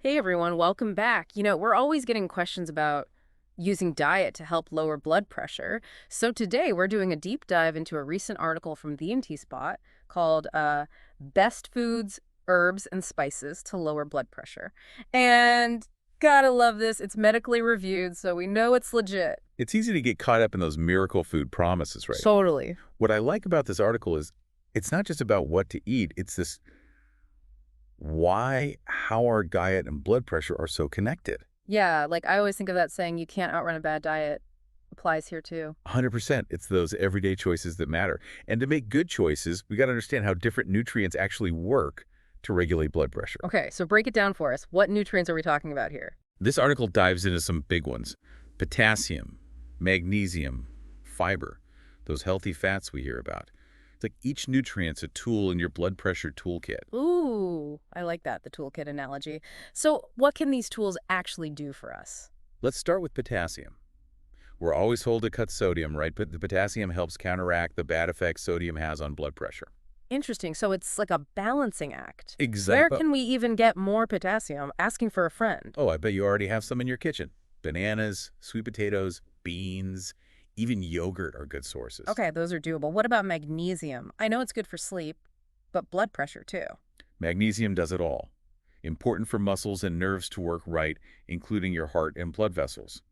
Hey everyone, welcome back. We're always getting questions about using diet to help lower blood pressure. So today we're doing a deep dive into a recent article from the MT Spot called Best Foods, Herbs, and Spices to Lower Blood Pressure. And gotta love this. It's medically reviewed, so we know it's legit. It's easy to get caught up in those miracle food promises, right? Totally. What I like about this article is it's not just about what to eat, it's this how our diet and blood pressure are so connected. Yeah, like I always think of that saying, you can't outrun a bad diet. Applies here too. 100%. It's those everyday choices that matter. And to make good choices, we got to understand how different nutrients actually work to regulate blood pressure. Okay, so break it down for us. What nutrients are we talking about here? This article dives into some big ones: potassium, magnesium, fiber, those healthy fats we hear about. It's like each nutrient's a tool in your blood pressure toolkit. Ooh, I like that, the toolkit analogy. So what can these tools actually do for us? Let's start with potassium. We're always told to cut sodium, right? But the potassium helps counteract the bad effects sodium has on blood pressure. Interesting. So it's like a balancing act. Where Exactly. can we even get more potassium? Asking for a friend. Oh, I bet you already have some in your kitchen. Bananas, sweet potatoes, beans, even yogurt are good sources. Okay, those are doable. What about magnesium? I know it's good for sleep, but blood pressure too. Magnesium does it all. Important for muscles and nerves to work right, including your heart and blood vessels.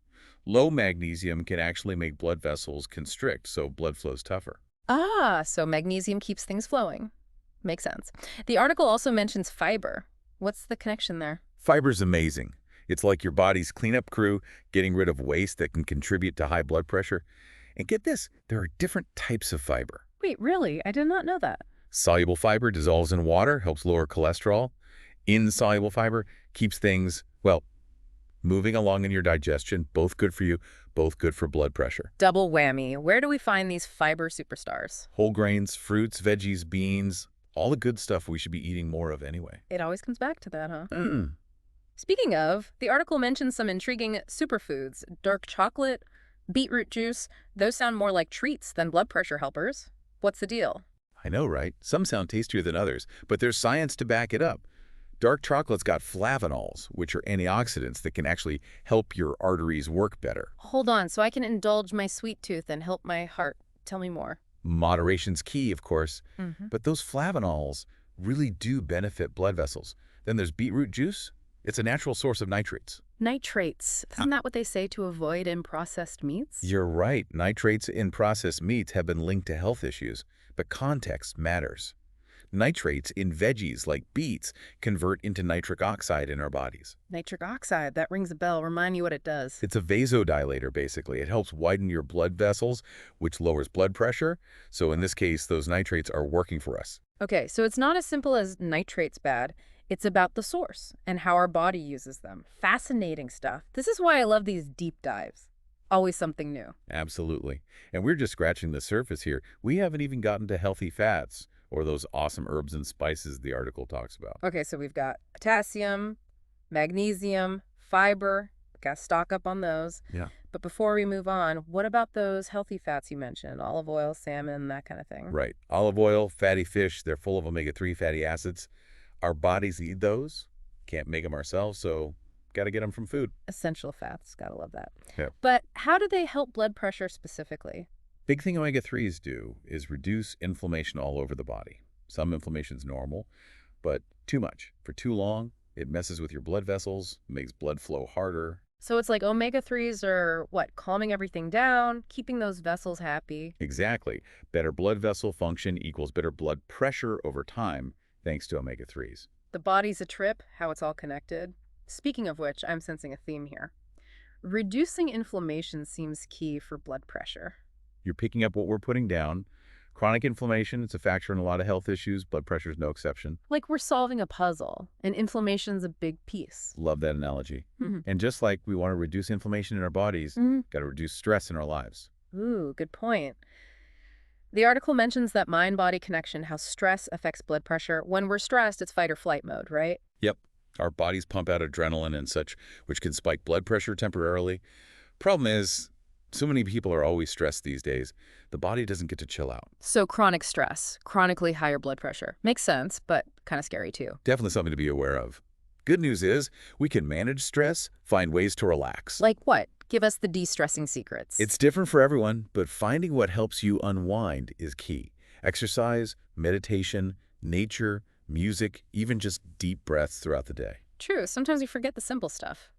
Low magnesium can actually make blood vessels constrict, so blood flows tougher. Ah, so magnesium keeps things flowing. Makes sense. The article also mentions fiber. What's the connection there? Fiber's amazing. It's like your body's cleanup crew, getting rid of waste that can contribute to high blood pressure. And get this, there are different types of fiber. Wait, really? I did not know that. Soluble fiber dissolves in water, helps lower cholesterol. Insoluble fiber keeps things, well, moving along in your digestion, both good for you, both good for blood pressure. Double whammy. Where do we find these fiber superstars? Whole grains, fruits, veggies, beans, all the good stuff we should be eating more of anyway. It always comes back to that, huh? Mm. Speaking of, the article mentions some intriguing superfoods. Dark chocolate, beetroot juice. Those sound more like treats than blood pressure helpers. What's the deal? I know, right? Some sound tastier than others, but there's science to back it up. Dark chocolate's got flavonols, which are antioxidants that can actually help your arteries work better. Hold on, so I can indulge my sweet tooth and help my heart. Tell me more. Moderation's key, of course, Mm-hmm. but those flavonols really do benefit blood vessels. Then there's beetroot juice. It's a natural source of nitrates. Nitrates. Ah, Isn't that what they say to avoid in processed meats? You're right. Nitrates in processed meats have been linked to health issues, but context matters. Nitrates in veggies like beets convert into nitric oxide in our bodies. Nitric oxide. That rings a bell. Remind me what it does. It's a vasodilator, basically. It helps widen your blood vessels, which lowers blood pressure. So in this case, those nitrates are working for us. Okay, so it's not as simple as nitrates bad. It's about the source and how our body uses them. Fascinating stuff. This is why I love these deep dives. Always something new. Absolutely. And we're just scratching the surface here. We haven't even gotten to healthy fats or those awesome herbs and spices the article talks about. Okay, so we've got potassium, magnesium, fiber. Got to stock up on those. Yeah. But before we move on, what about those healthy fats you mentioned? Olive oil, salmon, that kind of thing. Right. Olive oil, fatty fish, they're full of omega-3 fatty acids. Our bodies need those. Can't make them ourselves, so got to get them from food. Essential fats. Gotta love that. Yeah. But how do they help blood pressure specifically? Big thing omega-3s do is reduce inflammation all over the body. Some inflammation's normal, but too much. For too long, it messes with your blood vessels, makes blood flow harder. So it's like omega-3s are what? Calming everything down, keeping those vessels happy. Exactly. Better blood vessel function equals better blood pressure over time, thanks to omega-3s. The body's a trip, how it's all connected. Speaking of which, I'm sensing a theme here. Reducing inflammation seems key for blood pressure. You're picking up what we're putting down. Chronic inflammation, it's a factor in a lot of health issues. Blood pressure is no exception. Like we're solving a puzzle, and inflammation's a big piece. Love that analogy. Mhm. And just like we want to reduce inflammation in our bodies, Mhm. got to reduce stress in our lives. Ooh, good point. The article mentions that mind-body connection, how stress affects blood pressure. When we're stressed, it's fight or flight mode, right? Yep. Our bodies pump out adrenaline and such, which can spike blood pressure temporarily. Problem is, so many people are always stressed these days. The body doesn't get to chill out. So chronic stress, chronically higher blood pressure. Makes sense, but kind of scary too. Definitely something to be aware of. Good news is we can manage stress, find ways to relax. Like what? Give us the de-stressing secrets. It's different for everyone, but finding what helps you unwind is key. Exercise, meditation, nature, music, even just deep breaths throughout the day. True, sometimes we forget the simple stuff.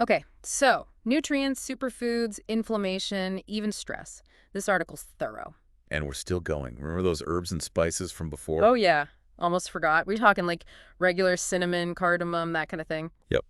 Okay, so nutrients, superfoods, inflammation, even stress. This article's thorough. And we're still going. Remember those herbs and spices from before? Oh yeah, almost forgot. We're talking like regular cinnamon, cardamom, that kind of thing. Yep.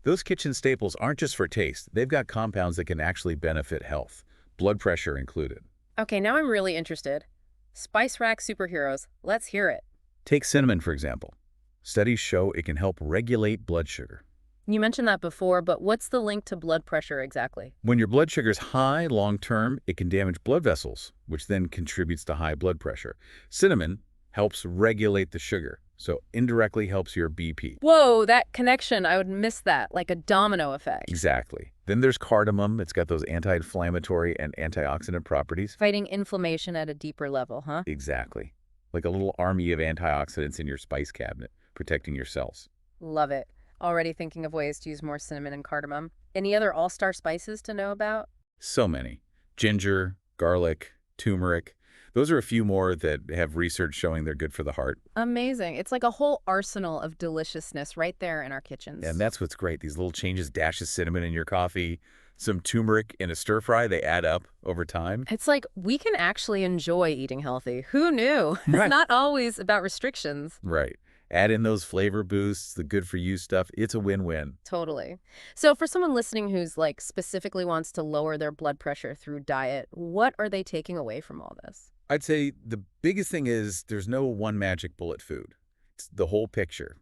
Those kitchen staples aren't just for taste. They've got compounds that can actually benefit health, blood pressure included. Okay, now I'm really interested. Spice rack superheroes. Let's hear it. Take cinnamon, for example. Studies show it can help regulate blood sugar. You mentioned that before, but what's the link to blood pressure exactly? When your blood sugar's high long-term, it can damage blood vessels, which then contributes to high blood pressure. Cinnamon helps regulate the sugar, so indirectly helps your BP. Whoa, that connection, I would miss that, like a domino effect. Exactly. Then there's cardamom. It's got those anti-inflammatory and antioxidant properties. Fighting inflammation at a deeper level, huh? Exactly. Like a little army of antioxidants in your spice cabinet, protecting your cells. Love it. Already thinking of ways to use more cinnamon and cardamom. Any other all-star spices to know about? So many. Ginger, garlic, turmeric. Those are a few more that have research showing they're good for the heart. Amazing. It's like a whole arsenal of deliciousness right there in our kitchens. And that's what's great. These little changes, dashes cinnamon in your coffee, some turmeric in a stir fry, they add up over time. It's like we can actually enjoy eating healthy. Who knew? Right. It's not always about restrictions. Right. Add in those flavor boosts, the good for you stuff. It's a win-win. Totally. So for someone listening who's like specifically wants to lower their blood pressure through diet, what are they taking away from all this? I'd say the biggest thing is there's no one magic bullet food. It's the whole picture.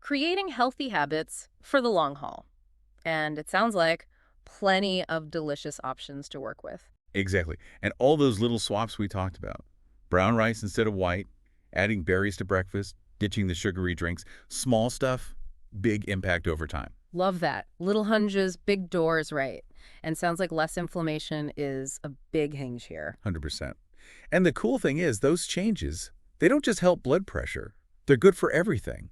Creating healthy habits for the long haul. And it sounds like plenty of delicious options to work with. Exactly. And all those little swaps we talked about. Brown rice instead of white, adding berries to breakfast, ditching the sugary drinks. Small stuff, big impact over time. Love that. Little hunches, big doors, right. And sounds like less inflammation is a big hinge here. 100%. And the cool thing is those changes, they don't just help blood pressure. They're good for everything.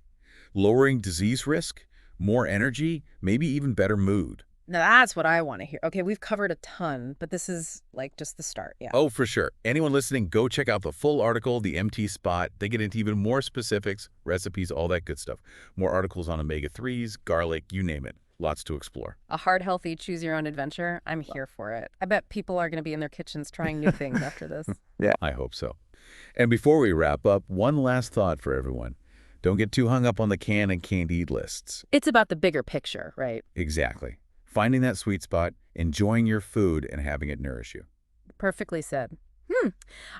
Lowering disease risk, more energy, maybe even better mood. Now that's what I want to hear. Okay, we've covered a ton, but this is like just the start. Yeah. Oh, for sure. Anyone listening, go check out the full article, The Empty Spot. They get into even more specifics, recipes, all that good stuff. More articles on omega-3s, garlic, you name it. Lots to explore. A heart healthy, choose your own adventure. I'm here for it. I bet people are going to be in their kitchens trying new things after this. Yeah, I hope so. And before we wrap up, one last thought for everyone. Don't get too hung up on the can and can't eat lists. It's about the bigger picture, right? Exactly. Finding that sweet spot, enjoying your food, and having it nourish you. Perfectly said.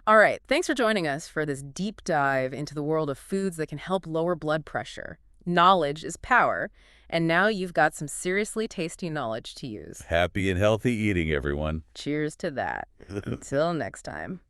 All right. Thanks for joining us for this deep dive into the world of foods that can help lower blood pressure. Knowledge is power, and now you've got some seriously tasty knowledge to use. Happy and healthy eating, everyone. Cheers to that. Until next time.